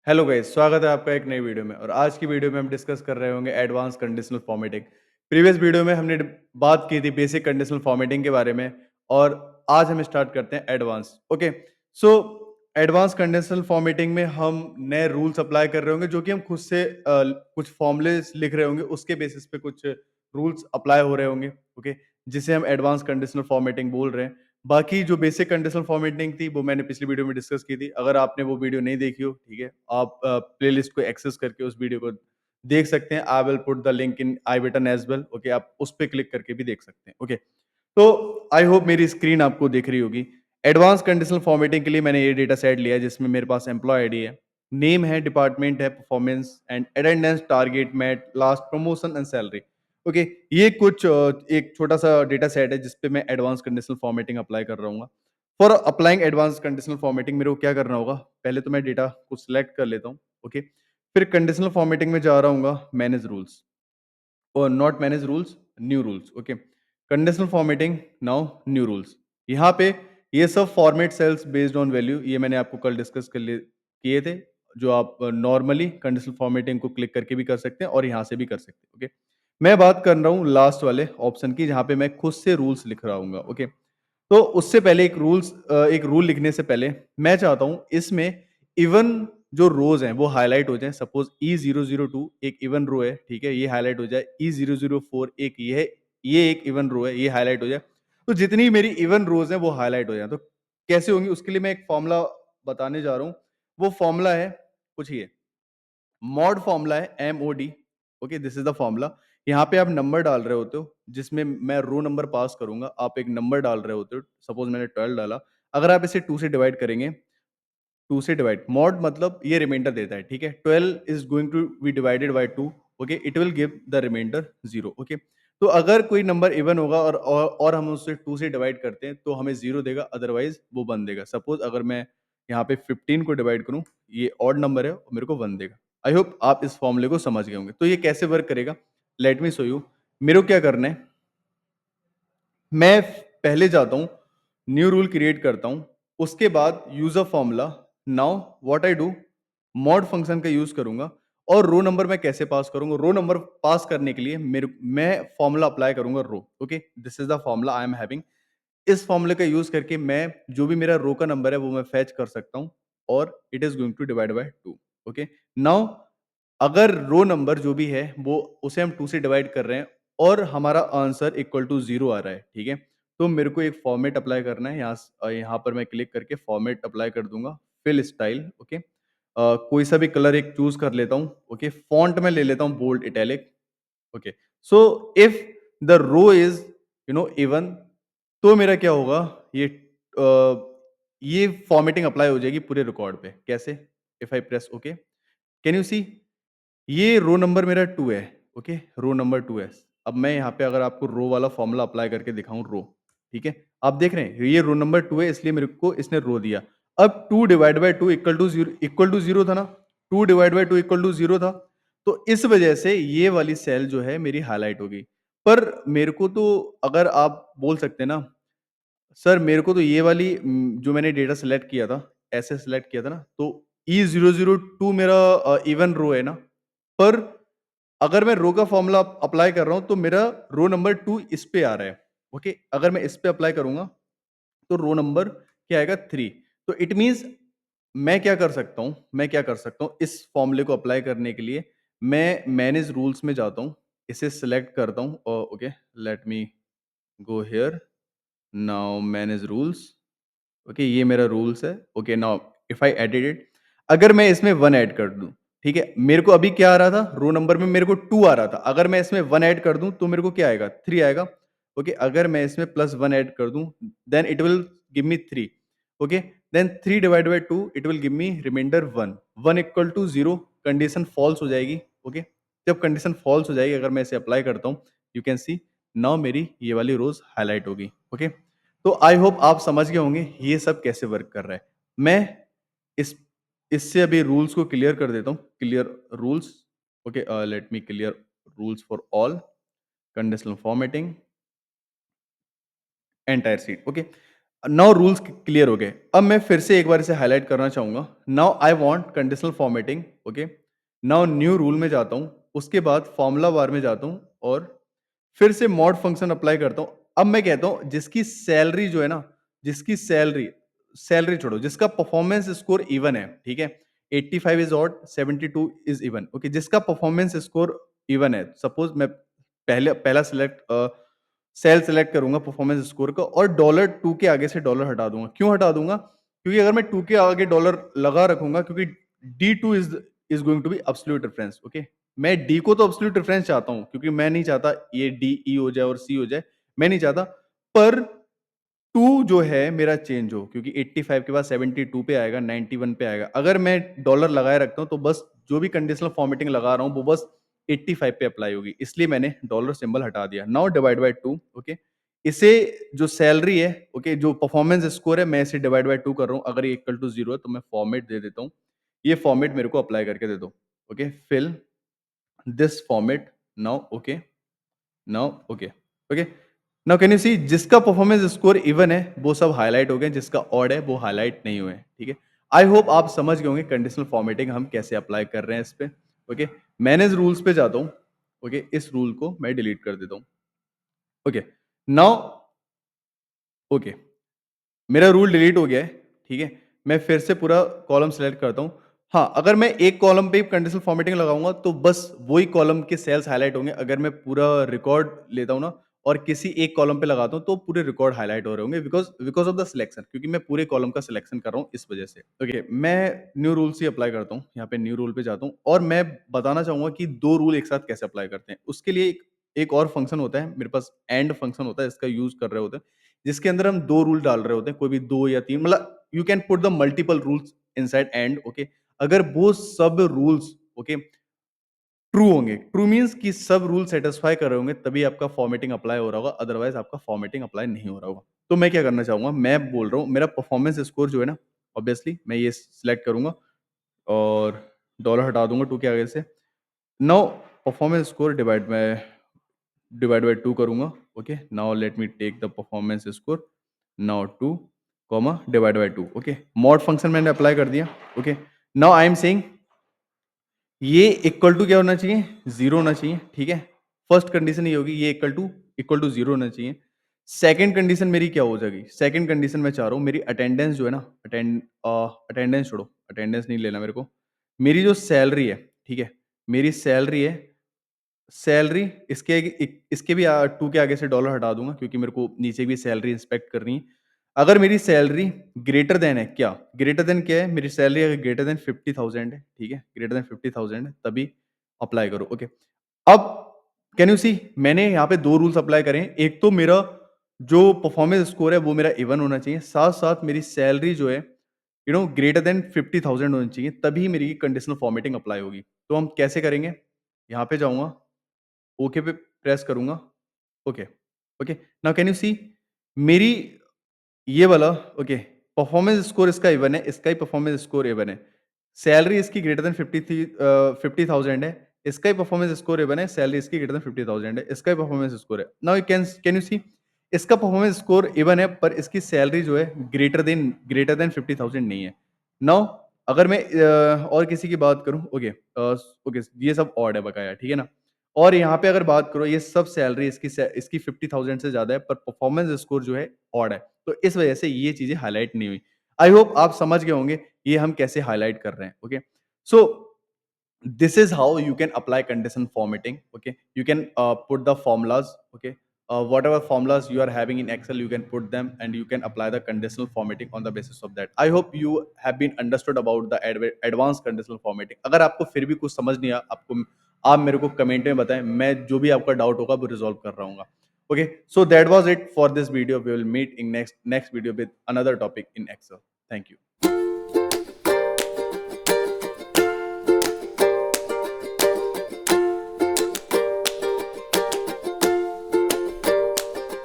Hello guys, स्वागत है आपका एक नई वीडियो में और आज की वीडियो में हम डिस्कस कर रहे होंगे advance conditional formatting. Previous video में हमने बात की थी बेसिक कंडीशनल फॉर्मेटिंग के बारे में और आज हम स्टार्ट करते हैं advance. Okay, so advance conditional formatting में हम नए रूल्स अप्लाई कर रहे होंगे जो कि हम खुद से कुछ फॉर्मूलेस लिख रहे होंगे, उसके बेसिस पे कुछ रूल्स अप्लाई हो रहे होंगे। ओके, जिसे हम एडवांस कंडीशनल फॉर्मेटिंग बोल रहे हैं। बाकी जो बेसिक कंडीशनल फॉर्मेटिंग थी, वो मैंने पिछली वीडियो में डिस्कस की थी। अगर आपने वो वीडियो नहीं देखी हो, ठीक है, आप प्लेलिस्ट को एक्सेस करके उस वीडियो को देख सकते हैं। I will put the link in I button as well. Okay, आप उस पे क्लिक करके भी देख सकते हैं। ओके, तो आई होप मेरी स्क्रीन आपको दिख रही होगी। एडवांस कंडीशनल फॉर्मेटिंग के लिए मैंने ये डेटा सेट लिया है जिसमें मेरे पास एम्प्लॉयी आईडी है, नेम है, डिपार्टमेंट है, performance and attendance, target met, last promotion and salary. Okay, ये कुछ एक छोटा-सा डेटा सेट है जिस पे मैं एडवांस कंडीशनल फॉर्मेटिंग अप्लाई कर रहा हूँगा। For applying advance conditional formatting मेरे को क्या करना होगा? पहले तो मैं डेटा को सिलेक्ट कर लेता हूँ। ओके, फिर कंडीशनल फॉर्मेटिंग में जा रहा हूँगा, मैनेज रूल्स। और not manage rules, new rules. Okay, conditional formatting, now new rules. यहाँ पे ये सब format cells based on value, ये मैंने आपको कल डिस्कस कर लिए किए थे, जो आप नॉर्मली कंडीशनल फॉर्मेटिंग को क्लिक करके भी कर सकते हैं और यहाँ से भी कर सकते हैं। ओके, मैं बात कर रहा हूँ लास्ट वाले ऑप्शन की जहाँ पे मैं खुद से रूल्स लिख रहा हूँ। ओके, तो उससे पहले एक रूल लिखने से पहले मैं चाहता हूँ इसमें इवन जो रोज़ हैं वो हाइलाइट हो जाएँ। सपोज़ E002 एक इवन रो है, ठीक है? ये हाइलाइट हो जाए। E004 एक ये एक इवन रो है, ये हाइलाइट हो जाए। तो जितनी मेरी इवन रोज़ हैं वो हाइलाइट हो जाएँ। तो कैसे होंगी उसके लिए मैं एक फ़ॉर्मूला बताने जा रहा हूँ। वो फ़ॉर्मूला है कुछ ये, मॉड फ़ॉर्मूला है MOD। Okay, this is the formula. यहाँ पे आप नंबर डाल रहे होते हो, जिसमें मैं रो नंबर पास करूँगा। आप एक नंबर डाल रहे होते हो, सपोज़ मैंने 12 डाला। अगर आप इसे 2 से डिवाइड करेंगे, 2 से डिवाइड, मॉड मतलब ये रिमाइंडर देता है, ठीक है? 12 is going to be divided by 2। Okay, it will give the remainder 0। Okay, तो अगर कोई नंबर इवन होगा और हम उसे 2 से डिवाइड करते हैं, तो हमें 0 देगा, अदरवाइज़ वो 1 देगा। सपोज़ अगर मैं यहाँ पे 15 को डिवाइड करूँ, ये ऑड नंबर है और मेरे को 1 देगा। आई होप आप इस फ़ॉर्मूले को समझ गए होंगे। तो ये कैसे वर्क करेगा? Let me show you. मेरे को क्या करना है, मैं पहले जाता हूँ, न्यू रूल क्रिएट करता हूँ, उसके बाद use a formula. Now what I do, mod function का यूज़ करूँगा और रो नंबर मैं कैसे पास करूँगा? रो नंबर पास करने के लिए मैं फॉर्मूला अप्लाई करूँगा row. Okay, this is the formula I am having. इस फॉर्मूले का यूज़ करके मैं जो भी मेरा रो का नंबर है वो मैं फेच कर सकता हूँ और it is going to divide by 2। Okay, now अगर रो नंबर जो भी है वो उसे हम 2 से डिवाइड कर रहे हैं और हमारा आंसर इक्वल टू 0 आ रहा है, ठीक है? तो मेरे को एक फॉर्मेट अप्लाई करना है। यहाँ पर मैं क्लिक करके फॉर्मेट अप्लाई कर दूँगा, फिल स्टाइल। ओके, कोई सा भी कलर एक चूज़ कर लेता हूँ। ओके, फ़ॉन्ट मैं ले लेता हूँ bold italic. Okay, so if the row is even, तो मेरा क्या होगा, ये फॉर्मेटिंग अप्लाई हो जाएगी पूरे रिकॉर्ड पे। कैसे? If I press okay, can you see? ये रो नंबर मेरा 2 है। ओके, रो नंबर 2 है। अब मैं यहाँ पे अगर आपको रो वाला फॉर्मूला अप्लाई करके दिखाऊँ, रो, ठीक है? आप देख रहे हैं ये रो नंबर 2 है, इसलिए मेरे को इसने रो दिया। अब 2 डिवाइड बाय 2 इक्वल टू 0 था ना? 2 डिवाइड बाय 2 इक्वल टू 0 था। तो इस वजह से ये वाली सेल जो है मेरी हाइलाइट हो गई। पर मेरे को तो, अगर आप बोल सकते हैं ना, सर मेरे को तो ये वाली जो मैंने डेटा सेलेक्ट किया था, ऐसे सेलेक्ट किया था ना, तो E002 मेरा इवन रो है ना, पर अगर मैं रो का फॉर्मूला अप्लाई कर रहा हूँ, तो मेरा रो नंबर 2 इस पे आ रहा है। ओके, अगर मैं इस पे अप्लाई करूँगा, तो रो नंबर क्या आएगा, 3। तो इट मीन्स मैं क्या कर सकता हूँ इस फॉर्मूले को अप्लाई करने के लिए, मैं मैनेज रूल्स में जाता हूँ, इसे सेलेक्ट करता हूँ और okay, let me go here, now manage rules. Okay, ये मेरा रूल्स है। Okay, now if I edit it, अगर मैं इसमें 1 ऐड कर दूँ, ठीक है? मेरे को अभी क्या आ रहा था? रो नंबर में मेरे को 2 आ रहा था। अगर मैं इसमें 1 ऐड कर दूँ, तो मेरे को क्या आएगा? 3 आएगा। ओके, अगर मैं इसमें प्लस 1 ऐड कर दूँ, then it will give me 3। Okay, then 3 divided by 2 it will give me remainder 1। 1 equal to 0, condition false हो जाएगी। ओके, जब कंडीशन फॉल्स हो जाएगी, अगर मैं इसे अप्लाई करता हूँ, यू कैन सी नाउ मेरी ये वाली रोज़ हाइलाइट होगी। ओके, तो आई होप आप समझ गए होंगे ये सब कैसे वर्क कर रहा है। मैं इस इससे अभी रूल्स को क्लियर कर देता हूँ। Clear rules. Okay, let me clear rules for all conditional formatting entire sheet. Okay, now rules clear हो गए। अब मैं फिर से एक बार इसे हाइलाइट करना चाहूँगा। Now I want conditional formatting, okay. Now new rule में जाता हूँ, उसके बाद फॉर्मूला बार में जाता हूँ और फिर से मॉड फंक्शन अप्लाई करता हूँ। अब मैं कहता हूँ जिसकी सैलरी जो है ना, जिसकी सैलरी सैलरी छोड़ो, जिसका परफॉर्मेंस स्कोर इवन है, ठीक है? 85 is odd, 72 is even, okay. जिसका परफॉर्मेंस स्कोर इवन है, सपोज़ मैं पहले पहला सेल सेलेक्ट करूँगा परफॉर्मेंस स्कोर का और $2 के आगे से डॉलर हटा दूँगा। क्यों हटा दूँगा? क्योंकि अगर मैं 2 के आगे डॉलर लगा रखूँगा, क्योंकि D2 is going to be absolute reference, okay. मैं D को तो एब्सोल्यूट रेफरेंस चाहता हूँ, क्योंकि मैं नहीं चाहता ये D, E हो जाए और C हो जाए, मैं नहीं चाहता। पर 2 जो है मेरा चेंज हो, क्योंकि 85 के बाद 72 पे आएगा, 91 पे आएगा। अगर मैं डॉलर लगाए रखता हूँ, तो बस जो भी कंडीशनल फॉर्मेटिंग लगा रहा हूँ, वो बस 85 पे अप्लाई होगी। इसलिए मैंने डॉलर सिंबल हटा दिया। Now divide by 2, okay. इसे जो सैलरी है, ओके, जो परफॉर्मेंस स्कोर है, मैं इसे डिवाइड बाय 2 कर रहा हूँ। अगर ये इक्वल टू 0 है, तो मैं फॉर्मेट दे देता हूँ। ये फॉर्मेट मेरे को अप्लाई करके दे दो, okay. Fill this format now, okay. Now okay, okay. Now can you see जिसका परफॉर्मेंस स्कोर इवन है, वो सब हाइलाइट हो गए, जिसका ऑड है वो हाइलाइट नहीं हुए, ठीक है। आई होप आप समझ गए होंगे कंडीशनल फॉर्मेटिंग हम कैसे अप्लाई कर रहे हैं इस पे, ओके। मैनेज रूल्स पे जाता हूँ, ओके। इस रूल को मैं डिलीट कर देता हूँ, ओके। नाउ ओके, मेरा रूल डिलीट हो गया है, ठीक है। मैं फिर से पूरा कॉलम सेलेक्ट करता हूँ। हाँ, अगर मैं एक कॉलम पे कंडीशनल फॉर्मेटिंग लगाऊँगा, तो बस वही कॉलम के सेल्स हाइलाइट होंगे। अगर मैं पूरा रिकॉर्ड लेता हूँ ना और किसी एक कॉलम पे लगाता हूँ, तो पूरे रिकॉर्ड हाइलाइट हो रहे होंगे, because because of the selection, क्योंकि मैं पूरे कॉलम का सिलेक्शन कर रहा हूँ इस वजह से। ओके, मैं न्यू रूल्स ही अप्लाई करता हूँ। यहाँ पे न्यू रूल पे जाता हूँ और मैं बताना चाहूँगा कि 2 रूल एक साथ कैसे अप्लाई करते हैं। उसके लिए एक एक और फंक्शन होता है, मेरे पास एंड फंक्शन होता है, इसका यूज़ कर रहे होते हैं। जिसके अंदर हम 2 रूल डाल रहे होते हैं, कोई भी 2 या 3, मतलब you can put the multiple rules inside and, okay. अगर वो सब रूल्स, ओके, ट्रू होंगे, ट्रू मीन्स कि सब रूल सैटिस्फाई कर रहे होंगे, तभी आपका फॉर्मेटिंग अप्लाई हो रहा होगा, अदरवाइज़ आपका फॉर्मेटिंग अप्लाई नहीं हो रहा होगा। तो मैं क्या करना चाहूँगा, मैं बोल रहा हूँ मेरा परफॉर्मेंस स्कोर जो है ना, ऑब्वियसली मैं ये सिलेक्ट करूँगा और डॉलर हटा दूँगा 2 के आगे से। Now performance score divide by 2 करूँगा, okay. Now let me take the performance score, now 2 comma divide by 2, okay. Mod function मैंने अप्लाई कर दिया, okay. Now I am saying ये इक्वल टू क्या होना चाहिए? 0 होना चाहिए, ठीक है? फर्स्ट कंडीशन ये होगी, ये इक्वल टू 0 होना चाहिए। सेकंड कंडीशन मेरी क्या हो जाएगी? सेकंड कंडीशन मैं चाह रहा हूँ मेरी अटेंडेंस जो है ना, अटेंडेंस छोड़ो, अटेंडेंस नहीं लेना मेरे को। मेरी जो सैलरी है, ठीक है? मेरी सैलरी है, सैलरी इसके भी 2 के आगे से डॉलर हटा दूँगा, क्योंकि मेरे को नीचे भी सैलरी इंस्पेक्ट करनी है। अगर मेरी सैलरी ग्रेटर देन है, क्या? ग्रेटर देन क्या है? मेरी सैलरी अगर ग्रेटर देन 50,000 है, ठीक है? ग्रेटर देन 50,000 है, तभी अप्लाई करो, ओके। अब कैन यू सी मैंने यहाँ पे 2 रूल्स अप्लाई करे हैं। एक तो मेरा जो परफॉर्मेंस स्कोर है वो मेरा इवन होना चाहिए, साथ-साथ मेरी सैलरी जो है, ग्रेटर देन 50,000 होनी चाहिए, तभी मेरी कंडीशनल फॉर्मेटिंग अप्लाई होगी। तो हम कैसे करेंगे? यहाँ पे जाऊँगा, ओके पे प्रेस करूँगा, okay, okay. Now can you see मेरी ये वाला, ओके, परफॉर्मेंस स्कोर इसका इवन है, इसका ही परफॉर्मेंस स्कोर इवन है। सैलरी इसकी ग्रेटर देन 50,000 है, इसका ही परफॉर्मेंस स्कोर इवन है, सैलरी इसकी ग्रेटर देन 50,000 है, इसका ही परफॉर्मेंस स्कोर है। नाउ कैन यू सी इसका परफॉर्मेंस स्कोर इवन है, पर इसकी सैलरी जो है ग्रेटर देन 50,000 नहीं है। नाउ अगर मैं और किसी की बात करूँ, ओके, ओके, ये सब ऑड है बकाया, ठीक है ना? और यहाँ पे अगर बात करो, ये सब सैलरी इसकी 50,000 से ज़्यादा है, पर परफॉर्मेंस स्कोर जो है ऑड है। तो इस वजह से ये चीज़ें हाइलाइट नहीं हुई। आई होप आप समझ गए होंगे ये हम कैसे हाइलाइट कर रहे हैं, okay. So this is how you can apply condition formatting, okay. You can put the formulas, okay. Whatever formulas you are having in Excel, you can put them and you can apply the conditional formatting on the basis of that. I hope you have been understood about the advanced conditional formatting. अगर आपको फिर भी कुछ समझ नहीं आया, आप मेरे को कमेंट में बताएं, मैं जो भी आपका डाउट होगा वो रिजॉल्व कर रहा हूँ। Okay, so that was it for this video. We will meet in next video with another topic in Excel. Thank you.